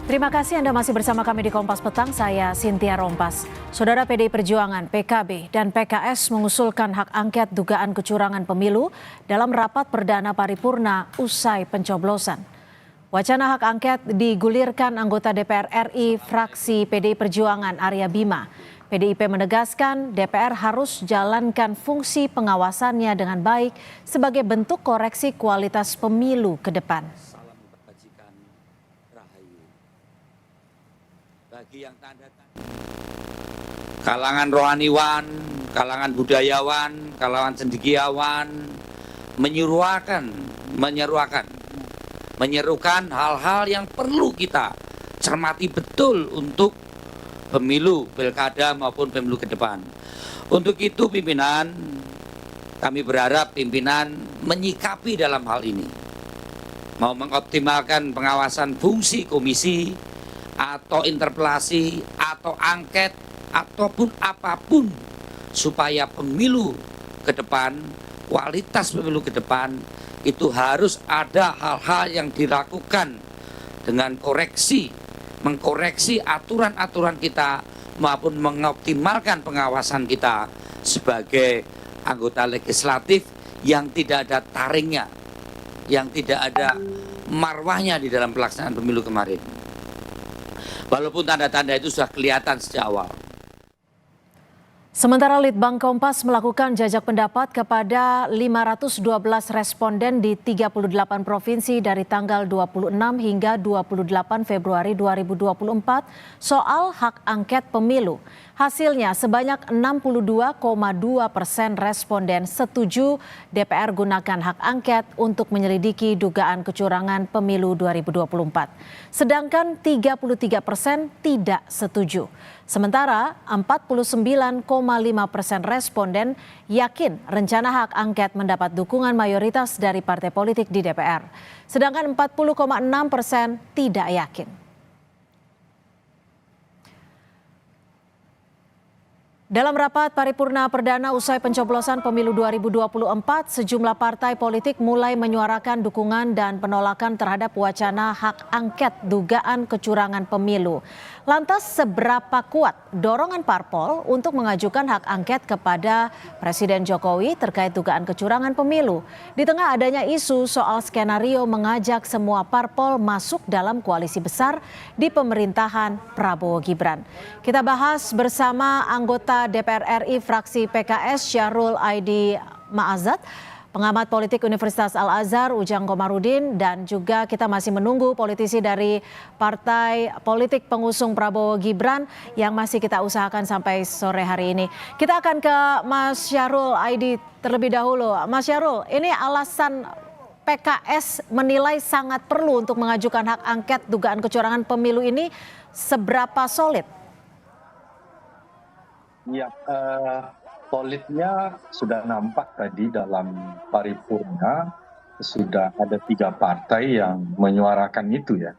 Terima kasih Anda masih bersama kami di Kompas Petang, saya Cynthia Rompas. Saudara PDI Perjuangan, PKB, dan PKS mengusulkan hak angket dugaan kecurangan pemilu dalam rapat perdana paripurna usai pencoblosan. Wacana hak angket digulirkan anggota DPR RI fraksi PDI Perjuangan Arya Bima. PDIP menegaskan DPR harus jalankan fungsi pengawasannya dengan baik sebagai bentuk koreksi kualitas pemilu ke depan. Bagi yang kalangan rohaniwan, kalangan budayawan, kalangan cendekiawan menyerukan hal-hal yang perlu kita cermati betul untuk pemilu, pilkada maupun pemilu ke depan. Untuk itu pimpinan, kami berharap pimpinan menyikapi dalam hal ini. Mau mengoptimalkan pengawasan fungsi komisi, atau interpelasi, atau angket, ataupun apapun supaya pemilu ke depan, kualitas pemilu ke depan itu harus ada hal-hal yang dilakukan dengan mengkoreksi aturan-aturan kita maupun mengoptimalkan pengawasan kita sebagai anggota legislatif yang tidak ada taringnya, yang tidak ada marwahnya di dalam pelaksanaan pemilu kemarin. Walaupun tanda-tanda itu sudah kelihatan sejak awal. Sementara Litbang Kompas melakukan jajak pendapat kepada 512 responden di 38 provinsi dari tanggal 26 hingga 28 Februari 2024 soal hak angket pemilu. Hasilnya sebanyak 62,2% responden setuju DPR gunakan hak angket untuk menyelidiki dugaan kecurangan pemilu 2024. Sedangkan 33% tidak setuju. Sementara 49,5% responden yakin rencana hak angket mendapat dukungan mayoritas dari partai politik di DPR. Sedangkan 40,6% tidak yakin. Dalam rapat paripurna perdana usai pencoblosan pemilu 2024, sejumlah partai politik mulai menyuarakan dukungan dan penolakan terhadap wacana hak angket dugaan kecurangan pemilu. Lantas seberapa kuat dorongan parpol untuk mengajukan hak angket kepada Presiden Jokowi terkait dugaan kecurangan pemilu? Di tengah adanya isu soal skenario mengajak semua parpol masuk dalam koalisi besar di pemerintahan Prabowo Gibran. Kita bahas bersama anggota DPR RI fraksi PKS Syahrul Aidi Ma'azat, pengamat politik Universitas Al-Azhar Ujang Komarudin, dan juga kita masih menunggu politisi dari partai politik pengusung Prabowo Gibran yang masih kita usahakan sampai sore hari ini. Kita akan ke Mas Syahrul Aidi terlebih dahulu. Mas Syahrul, ini alasan PKS menilai sangat perlu untuk mengajukan hak angket dugaan kecurangan pemilu ini seberapa solid? Ya, solidnya sudah nampak tadi dalam paripurna, sudah ada 3 partai yang menyuarakan itu ya.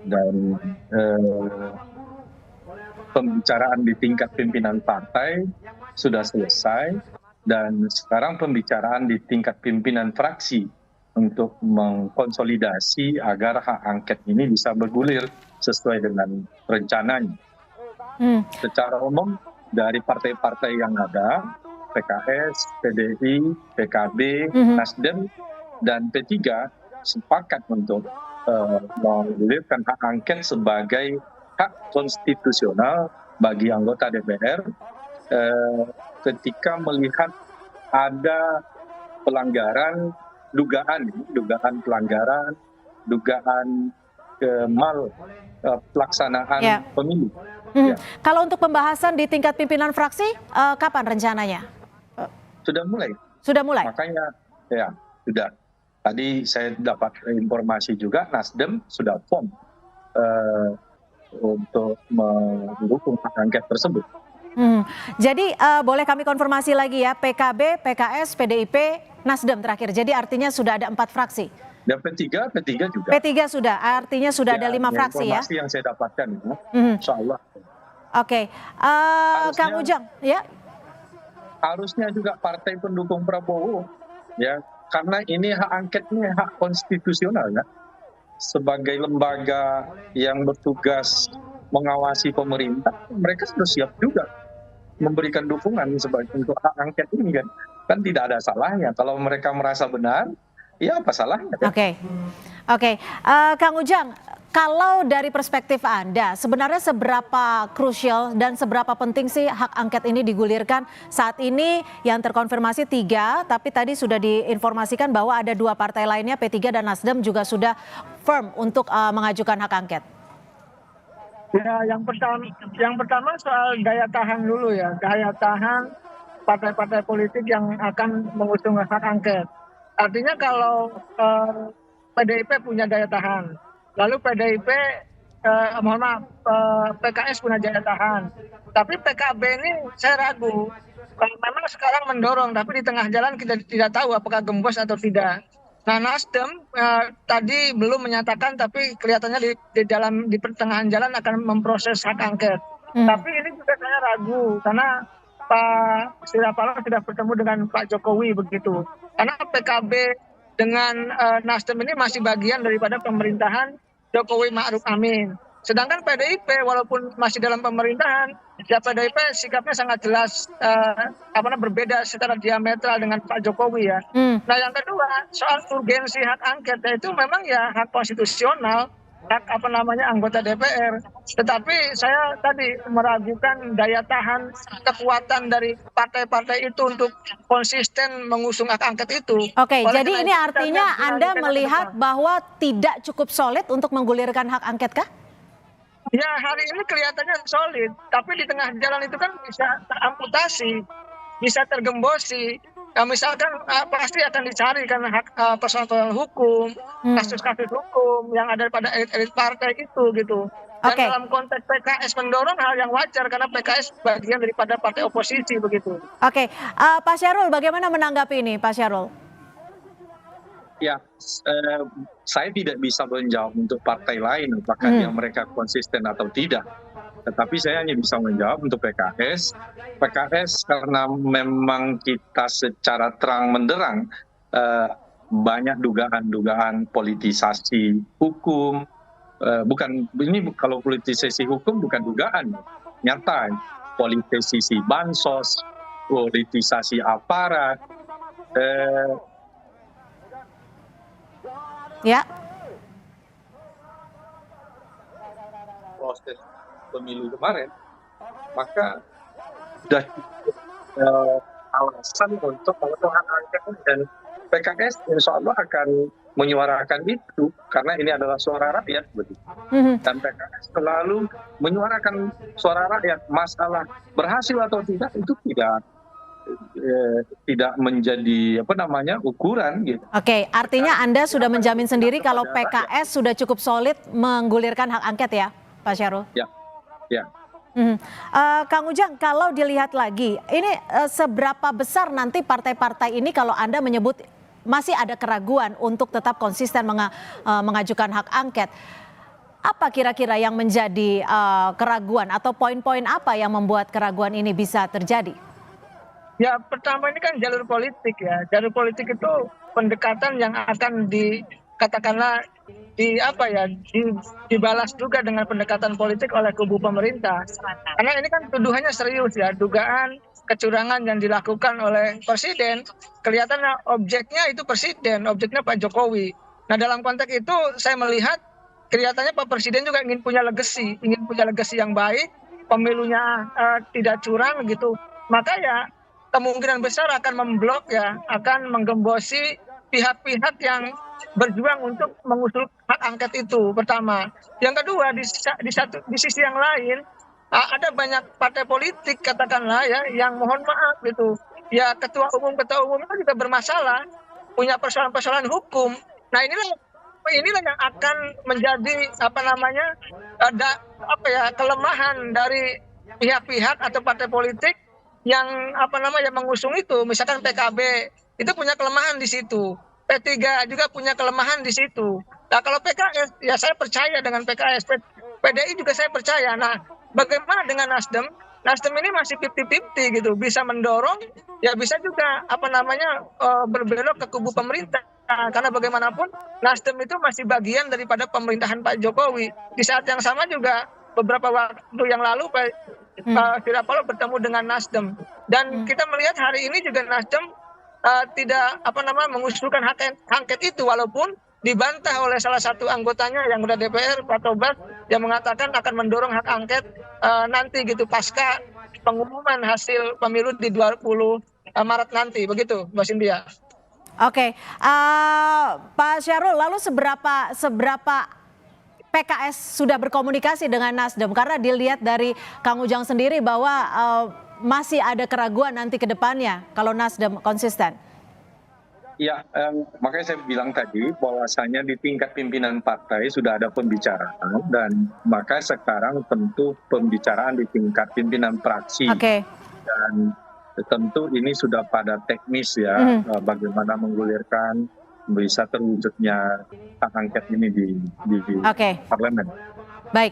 Dan pembicaraan di tingkat pimpinan partai sudah selesai, dan sekarang pembicaraan di tingkat pimpinan fraksi untuk mengkonsolidasi agar hak angket ini bisa bergulir sesuai dengan rencananya. Secara umum dari partai-partai yang ada, PKS, PDI, PKB, Nasdem, dan P3 sepakat untuk menggulirkan hak angket sebagai hak konstitusional bagi anggota DPR ketika melihat ada pelanggaran, dugaan pelanggaran, dugaan pelaksanaan pemilu. Ya. Kalau untuk pembahasan di tingkat pimpinan fraksi, kapan rencananya? Sudah mulai. Sudah mulai? Makanya, ya, sudah. Tadi saya dapat informasi juga, Nasdem sudah form untuk mendukung hak angket tersebut. Jadi boleh kami konfirmasi lagi ya, PKB, PKS, PDIP, Nasdem terakhir. Jadi artinya sudah ada 4 fraksi. Dan P3 juga. P3 sudah, artinya sudah ada 5 fraksi ya? Informasi yang saya dapatkan, insya Allah. Oke, Kang Ujang, ya? Harusnya juga partai pendukung Prabowo, ya, karena ini hak angketnya hak konstitusional, ya. sebagai lembaga yang bertugas mengawasi pemerintah, mereka sudah siap juga memberikan dukungan untuk hak angket ini kan. Kan tidak ada salahnya. Kalau mereka merasa benar, ya apa salahnya kan? Oke. Kang Ujang, kalau dari perspektif Anda, sebenarnya seberapa krusial dan seberapa penting sih hak angket ini digulirkan? Saat ini yang terkonfirmasi 3, tapi tadi sudah diinformasikan bahwa ada 2 partai lainnya, P3 dan Nasdem juga sudah firm untuk mengajukan hak angket. Ya, yang pertama soal daya tahan dulu ya, daya tahan partai-partai politik yang akan mengusung hak angket. Artinya kalau PDIP punya daya tahan, lalu PKS punya daya tahan, tapi PKB ini saya ragu. Kalau memang sekarang mendorong, tapi di tengah jalan kita tidak tahu apakah gembos atau tidak. Nah, Nasdem tadi belum menyatakan, tapi kelihatannya di pertengahan jalan akan memproses hak angket. Tapi ini juga saya ragu karena Pak Surya Paloh sudah bertemu dengan Pak Jokowi begitu. Karena PKB dengan Nasdem ini masih bagian daripada pemerintahan Jokowi Ma'ruf Amin. Sedangkan PDIP walaupun masih dalam pemerintahan, ya PDIP sikapnya sangat jelas berbeda secara diametral dengan Pak Jokowi ya. Nah, yang kedua soal urgensi hak angket, itu memang ya hak konstitusional, hak anggota DPR. Tetapi saya tadi meragukan daya tahan kekuatan dari partai-partai itu untuk konsisten mengusung hak angket itu. Oke, jadi ini artinya Anda melihat bahwa tidak cukup solid untuk menggulirkan hak angket kah? Ya, hari ini kelihatannya solid, tapi di tengah jalan itu kan bisa teramputasi, bisa tergembosi. Ya, misalkan pasti akan dicari karena hak persoalan hukum, kasus-kasus hukum yang ada pada elit-elit partai itu gitu. Dan dalam konteks PKS mendorong hal yang wajar karena PKS bagian daripada partai oposisi begitu. Oke, Pak Syahrul bagaimana menanggapi ini, Pak Syahrul? Ya, saya tidak bisa menjawab untuk partai lain apakah yang mereka konsisten atau tidak. Tetapi saya hanya bisa menjawab untuk PKS. PKS karena memang kita secara terang menderang banyak dugaan-dugaan politisasi hukum. Kalau politisasi hukum bukan dugaan, nyata. Politisasi bansos, politisasi aparat. Ya. Proses pemilu kemarin, maka sudah alasan untuk hak angket, dan PKS insya Allah akan menyuarakan itu karena ini adalah suara rakyat begitu. Dan PKS selalu menyuarakan suara rakyat. Masalah berhasil atau tidak itu tidak menjadi ukuran gitu. Oke, artinya Anda sudah menjamin sendiri kalau PKS sudah cukup solid menggulirkan hak angket ya, Pak Syahrul? Ya. Kang Ujang, kalau dilihat lagi, ini seberapa besar nanti partai-partai ini kalau Anda menyebut masih ada keraguan untuk tetap konsisten mengajukan hak angket? Apa kira-kira yang menjadi keraguan atau poin-poin apa yang membuat keraguan ini bisa terjadi? Ya, pertama ini kan jalur politik ya. Jalur politik itu pendekatan yang akan dibalas juga dengan pendekatan politik oleh kubu pemerintah. Karena ini kan tuduhannya serius ya, dugaan kecurangan yang dilakukan oleh presiden. Kelihatannya objeknya itu presiden, objeknya Pak Jokowi. Nah, dalam konteks itu saya melihat kelihatannya Pak Presiden juga ingin punya legacy yang baik, pemilunya tidak curang gitu. Maka ya kemungkinan besar akan memblok ya, akan menggembosi pihak-pihak yang berjuang untuk mengusul hak angket itu pertama. Yang kedua, di sisi yang lain ada banyak partai politik katakanlah ya yang mohon maaf gitu. Ya ketua umum itu juga bermasalah, punya persoalan-persoalan hukum. Nah, inilah yang akan menjadi kelemahan dari pihak-pihak atau partai politik yang mengusung itu. Misalkan PKB itu punya kelemahan di situ, P3 juga punya kelemahan di situ. Nah, kalau PKS ya saya percaya dengan PKS, PDI juga saya percaya. Nah, bagaimana dengan Nasdem? Nasdem ini masih 50-50 gitu, bisa mendorong ya bisa juga berbelok ke kubu pemerintah. karena bagaimanapun Nasdem itu masih bagian daripada pemerintahan Pak Jokowi. Di saat yang sama juga beberapa waktu yang lalu Pak Surya Paloh bertemu dengan Nasdem, dan kita melihat hari ini juga Nasdem tidak mengusulkan hak angket itu, walaupun dibantah oleh salah satu anggotanya yang udah DPR, Pak Tobas, yang mengatakan akan mendorong hak angket nanti gitu pasca pengumuman hasil pemilu di 20 Maret nanti, begitu Mbak Cynthia. Oke, Pak Syahrul, lalu seberapa PKS sudah berkomunikasi dengan Nasdem? Karena dilihat dari Kang Ujang sendiri bahwa masih ada keraguan nanti ke depannya kalau Nasdem konsisten. Ya, makanya saya bilang tadi bahwasanya di tingkat pimpinan partai sudah ada pembicaraan, dan maka sekarang tentu pembicaraan di tingkat pimpinan fraksi. Dan tentu ini sudah pada teknis ya, bagaimana menggulirkan bisa terwujudnya hak angket ini di parlemen. Baik,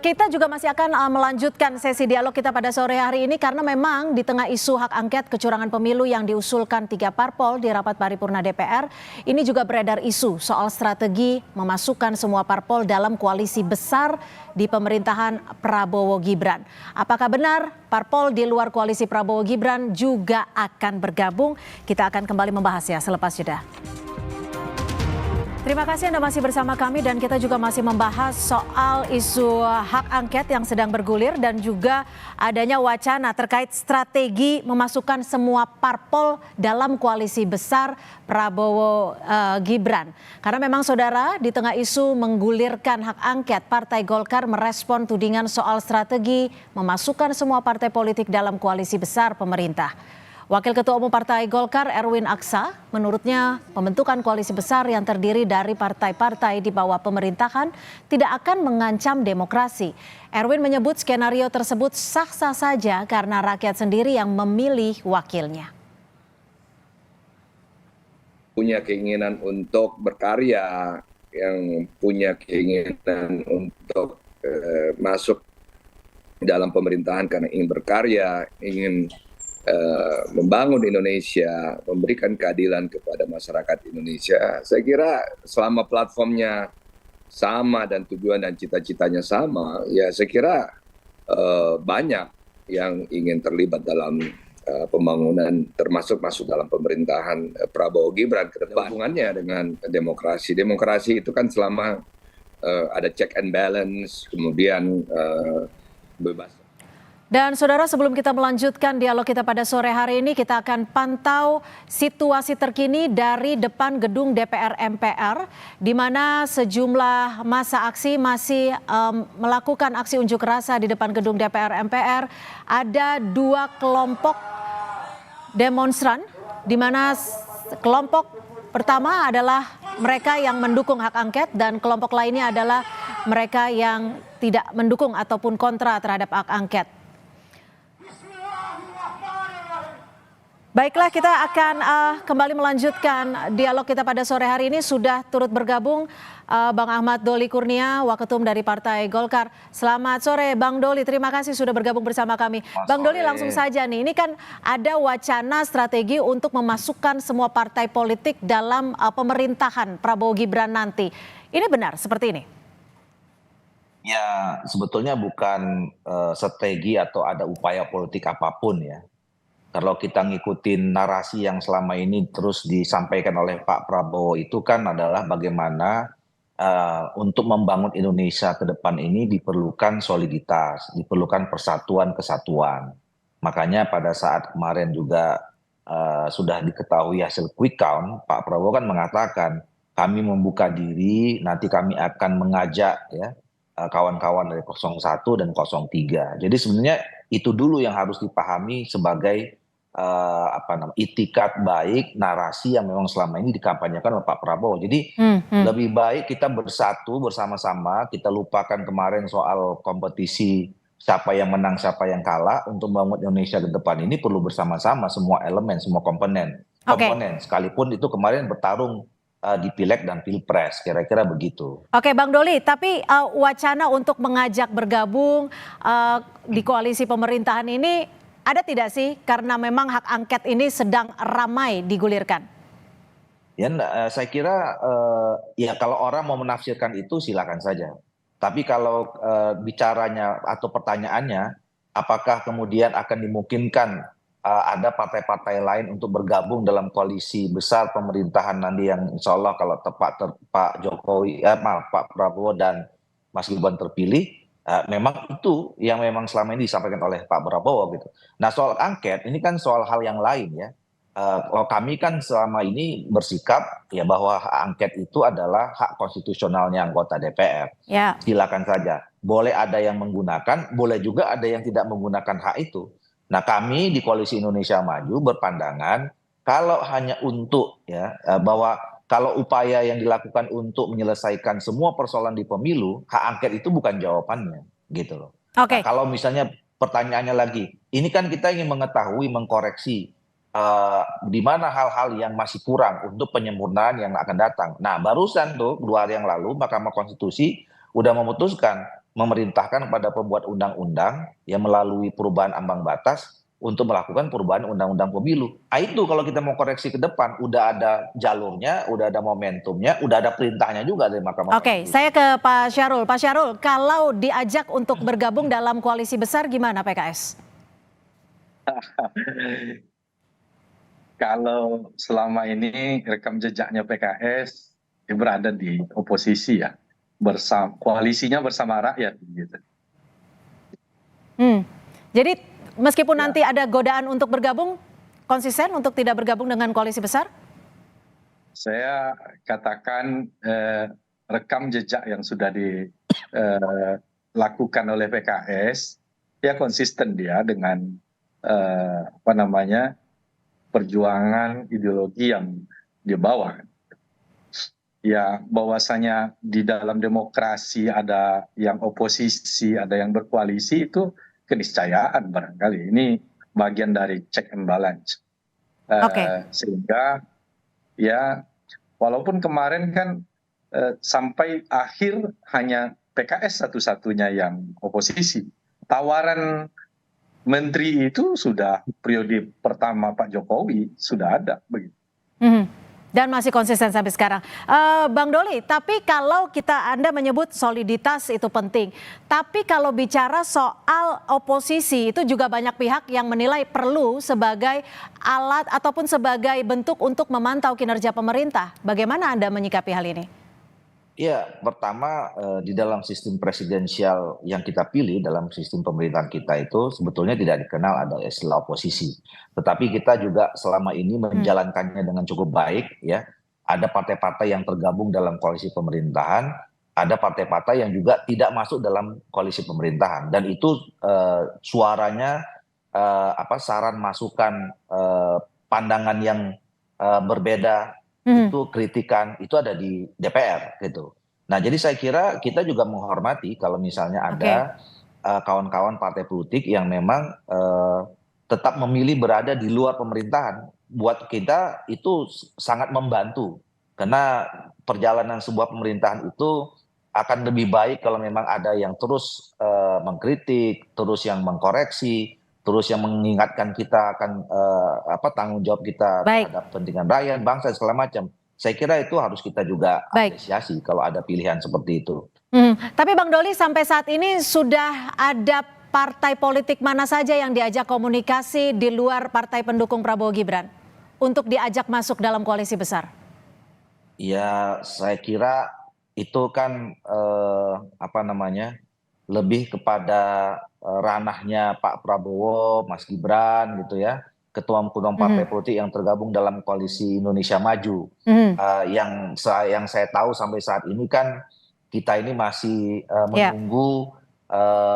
kita juga masih akan melanjutkan sesi dialog kita pada sore hari ini karena memang di tengah isu hak angket kecurangan pemilu yang diusulkan 3 parpol di rapat paripurna DPR, ini juga beredar isu soal strategi memasukkan semua parpol dalam koalisi besar di pemerintahan Prabowo Gibran. Apakah benar parpol di luar koalisi Prabowo Gibran juga akan bergabung? Kita akan kembali membahasnya selepas jeda. Terima kasih Anda masih bersama kami, dan kita juga masih membahas soal isu hak angket yang sedang bergulir dan juga adanya wacana terkait strategi memasukkan semua parpol dalam koalisi besar Prabowo Gibran. Karena memang saudara, di tengah isu menggulirkan hak angket, Partai Golkar merespon tudingan soal strategi memasukkan semua partai politik dalam koalisi besar pemerintah. Wakil Ketua Umum Partai Golkar Erwin Aksa, menurutnya pembentukan koalisi besar yang terdiri dari partai-partai di bawah pemerintahan tidak akan mengancam demokrasi. Erwin menyebut skenario tersebut sah-sah saja karena rakyat sendiri yang memilih wakilnya. Punya keinginan untuk berkarya, yang punya keinginan untuk masuk dalam pemerintahan karena ingin berkarya, ingin membangun Indonesia, memberikan keadilan kepada masyarakat Indonesia. Saya kira selama platformnya sama dan tujuan dan cita-citanya sama, ya saya kira banyak yang ingin terlibat dalam pembangunan, termasuk masuk dalam pemerintahan Prabowo Gibran ke depan. Hubungannya dengan demokrasi. Demokrasi itu kan selama ada check and balance, kemudian bebas. Dan saudara, sebelum kita melanjutkan dialog kita pada sore hari ini, kita akan pantau situasi terkini dari depan gedung DPR MPR, di mana sejumlah massa aksi masih melakukan aksi unjuk rasa di depan gedung DPR MPR. Ada 2 kelompok demonstran, di mana kelompok pertama adalah mereka yang mendukung hak angket dan kelompok lainnya adalah mereka yang tidak mendukung ataupun kontra terhadap hak angket. Baiklah, kita akan kembali melanjutkan dialog kita pada sore hari ini. Sudah turut bergabung Bang Ahmad Doli Kurnia, Waketum dari Partai Golkar. Selamat sore Bang Doli, terima kasih sudah bergabung bersama kami. Bang Doli, langsung saja nih, ini kan ada wacana strategi untuk memasukkan semua partai politik dalam pemerintahan Prabowo Gibran nanti. Ini benar seperti ini? Ya, sebetulnya bukan strategi atau ada upaya politik apapun ya. Kalau kita ngikutin narasi yang selama ini terus disampaikan oleh Pak Prabowo itu kan adalah bagaimana untuk membangun Indonesia ke depan ini diperlukan soliditas, diperlukan persatuan kesatuan. Makanya pada saat kemarin juga sudah diketahui hasil quick count, Pak Prabowo kan mengatakan kami membuka diri, nanti kami akan mengajak ya kawan-kawan dari 01 dan 03. Jadi sebenarnya itu dulu yang harus dipahami sebagai itikat baik, narasi yang memang selama ini dikampanyekan oleh Pak Prabowo. Jadi lebih baik kita bersatu bersama-sama, kita lupakan kemarin soal kompetisi siapa yang menang, siapa yang kalah. Untuk membangun Indonesia ke depan ini perlu bersama-sama semua elemen, semua komponen. Sekalipun itu kemarin bertarung di Pileg dan Pilpres, kira-kira begitu. Oke Bang Doli, tapi wacana untuk mengajak bergabung di koalisi pemerintahan ini ada tidak sih? Karena memang hak angket ini sedang ramai digulirkan. Saya kira ya kalau orang mau menafsirkan itu silakan saja. Tapi kalau bicaranya atau pertanyaannya, apakah kemudian akan dimungkinkan ada partai-partai lain untuk bergabung dalam koalisi besar pemerintahan nanti yang insya Allah kalau Pak Jokowi, Pak Prabowo dan Mas Gibran terpilih, memang itu yang memang selama ini disampaikan oleh Pak Prabowo gitu. Nah soal angket ini kan soal hal yang lain ya. Kalau kami kan selama ini bersikap ya bahwa hak angket itu adalah hak konstitusionalnya anggota DPR. Ya. Silakan saja. Boleh ada yang menggunakan, boleh juga ada yang tidak menggunakan hak itu. Nah kami di Koalisi Indonesia Maju berpandangan kalau hanya untuk ya bahwa kalau upaya yang dilakukan untuk menyelesaikan semua persoalan di pemilu, hak angket itu bukan jawabannya gitu loh. Oke. Nah, kalau misalnya pertanyaannya lagi, ini kan kita ingin mengetahui, mengkoreksi di mana hal-hal yang masih kurang untuk penyempurnaan yang akan datang. Nah, barusan tuh 2 hari yang lalu Mahkamah Konstitusi udah memutuskan memerintahkan kepada pembuat undang-undang yang melalui perubahan ambang batas untuk melakukan perubahan undang-undang pemilu. Nah, itu kalau kita mau koreksi ke depan, udah ada jalurnya, udah ada momentumnya, udah ada perintahnya juga dari Mahkamah Oke, Konstitusi. saya ke Pak Syarul. Pak Syarul, kalau diajak untuk bergabung dalam koalisi besar gimana PKS? Kalau selama ini rekam jejaknya PKS berada di oposisi ya, koalisinya bersama rakyat gitu. Jadi meskipun Ya. nanti ada godaan untuk bergabung, konsisten untuk tidak bergabung dengan koalisi besar? Saya katakan rekam jejak yang sudah dilakukan oleh PKS ya konsisten dia dengan perjuangan ideologi yang dia bawa. Ya bahwasanya di dalam demokrasi ada yang oposisi, ada yang berkoalisi itu keniscayaan barangkali. Ini bagian dari check and balance. Sehingga ya walaupun kemarin kan sampai akhir hanya PKS satu-satunya yang oposisi. Tawaran menteri itu sudah periode pertama Pak Jokowi sudah ada begitu. Dan masih konsisten sampai sekarang. Bang Doli, tapi kalau Anda menyebut soliditas itu penting. Tapi kalau bicara soal oposisi itu juga banyak pihak yang menilai perlu sebagai alat ataupun sebagai bentuk untuk memantau kinerja pemerintah. Bagaimana Anda menyikapi hal ini? Ya, pertama di dalam sistem presidensial yang kita pilih dalam sistem pemerintahan kita itu sebetulnya tidak dikenal ada istilah oposisi. Tetapi kita juga selama ini menjalankannya dengan cukup baik ya. Ada partai-partai yang tergabung dalam koalisi pemerintahan, ada partai-partai yang juga tidak masuk dalam koalisi pemerintahan dan itu suaranya saran masukan pandangan yang berbeda itu kritikan itu ada di DPR gitu. Nah jadi saya kira kita juga menghormati kalau misalnya ada kawan-kawan partai politik yang memang tetap memilih berada di luar pemerintahan. Buat kita itu sangat membantu karena perjalanan sebuah pemerintahan itu akan lebih baik kalau memang ada yang terus mengkritik, terus yang mengkoreksi, terus yang mengingatkan kita akan tanggung jawab kita terhadap kepentingan rakyat, bangsa segala macam. Saya kira itu harus kita juga apresiasi kalau ada pilihan seperti itu. Tapi Bang Doli sampai saat ini sudah ada partai politik mana saja yang diajak komunikasi di luar partai pendukung Prabowo Gibran untuk diajak masuk dalam koalisi besar? Ya saya kira itu kan lebih kepada ranahnya Pak Prabowo, Mas Gibran gitu ya, ketua-ketua partai politik yang tergabung dalam koalisi Indonesia Maju. Yang saya tahu sampai saat ini kan kita ini masih menunggu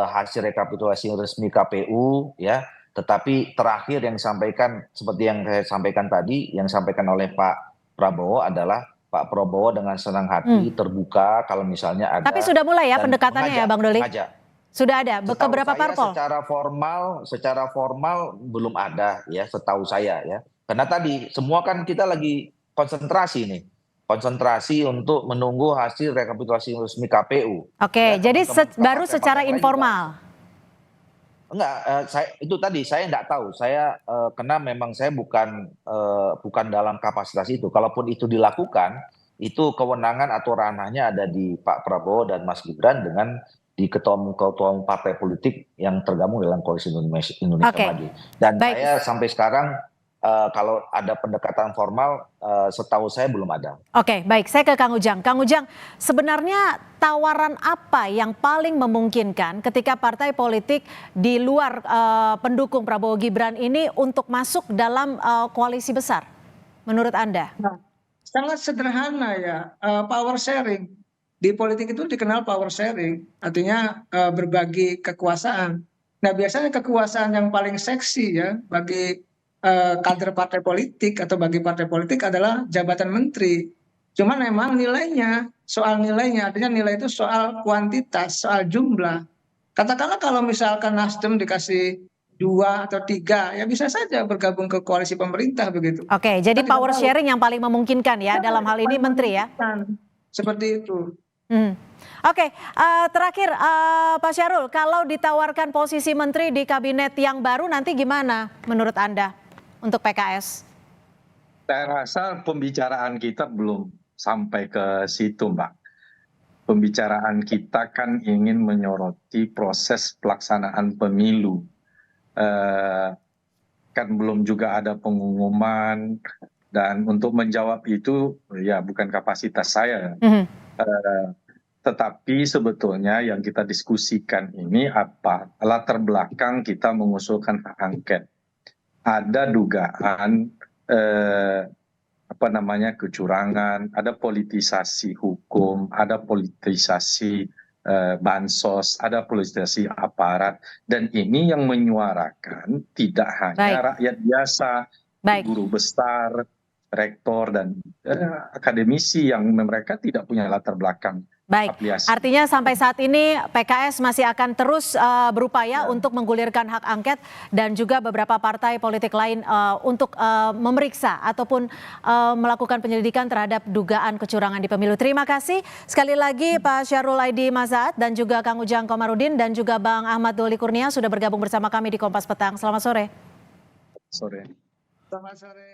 hasil rekapitulasi resmi KPU ya. Tetapi terakhir yang disampaikan seperti yang saya sampaikan tadi, yang disampaikan oleh Pak Prabowo adalah Pak Prabowo dengan senang hati terbuka kalau misalnya ada. Tapi sudah mulai ya pendekatannya ya Bang Doli? Sudah ada ke beberapa parpol? Secara formal belum ada ya setahu saya ya. Karena tadi semua kan kita lagi konsentrasi nih. Konsentrasi untuk menunggu hasil rekapitulasi resmi KPU. Oke, jadi baru secara informal. itu tadi saya nggak tahu. Karena memang saya bukan dalam kapasitas itu. Kalaupun itu dilakukan, itu kewenangan atau ranahnya ada di Pak Prabowo dan Mas Gibran dengan di ketua umum partai politik yang tergabung dalam Koalisi Indonesia Oke. Maju. Dan Baik. saya sampai sekarang kalau ada pendekatan formal, setahu saya belum ada. Oke, baik. Saya ke Kang Ujang. Kang Ujang, sebenarnya tawaran apa yang paling memungkinkan ketika partai politik di luar pendukung Prabowo Gibran ini untuk masuk dalam koalisi besar, menurut Anda? Nah, sangat sederhana ya, power sharing. Di politik itu dikenal power sharing, artinya berbagi kekuasaan. Nah, biasanya kekuasaan yang paling seksi ya bagi kader partai politik atau bagi partai politik adalah jabatan menteri. Cuman memang soal nilainya, artinya nilai itu soal kuantitas, soal jumlah. Katakanlah kalau misalkan Nasdem dikasih 2 atau 3, ya bisa saja bergabung ke koalisi pemerintah begitu. Oke, jadi Kita tidak power tahu. sharing yang paling memungkinkan ya dalam hal ini menteri ya? Seperti itu. Oke, terakhir Pak Syahrul, kalau ditawarkan posisi menteri di kabinet yang baru nanti gimana menurut Anda untuk PKS? Saya rasa pembicaraan kita belum sampai ke situ, Mbak. Pembicaraan kita kan ingin menyoroti proses pelaksanaan pemilu. Kan belum juga ada pengumuman, dan untuk menjawab itu ya bukan kapasitas saya. Tetapi sebetulnya yang kita diskusikan ini apa? Latar belakang kita mengusulkan hak angket. Ada dugaan kecurangan, ada politisasi hukum, ada politisasi bansos, ada politisasi aparat, dan ini yang menyuarakan tidak hanya rakyat biasa, guru besar, rektor, dan akademisi yang mereka tidak punya latar belakang. Baik, afiliasi. artinya sampai saat ini PKS masih akan terus berupaya untuk menggulirkan hak angket dan juga beberapa partai politik lain untuk memeriksa ataupun melakukan penyelidikan terhadap dugaan kecurangan di pemilu. Terima kasih sekali lagi Pak Syahrul Aidi Mazaat dan juga Kang Ujang Komarudin dan juga Bang Ahmad Doli Kurnia sudah bergabung bersama kami di Kompas Petang. Selamat sore. Sore. Selamat sore.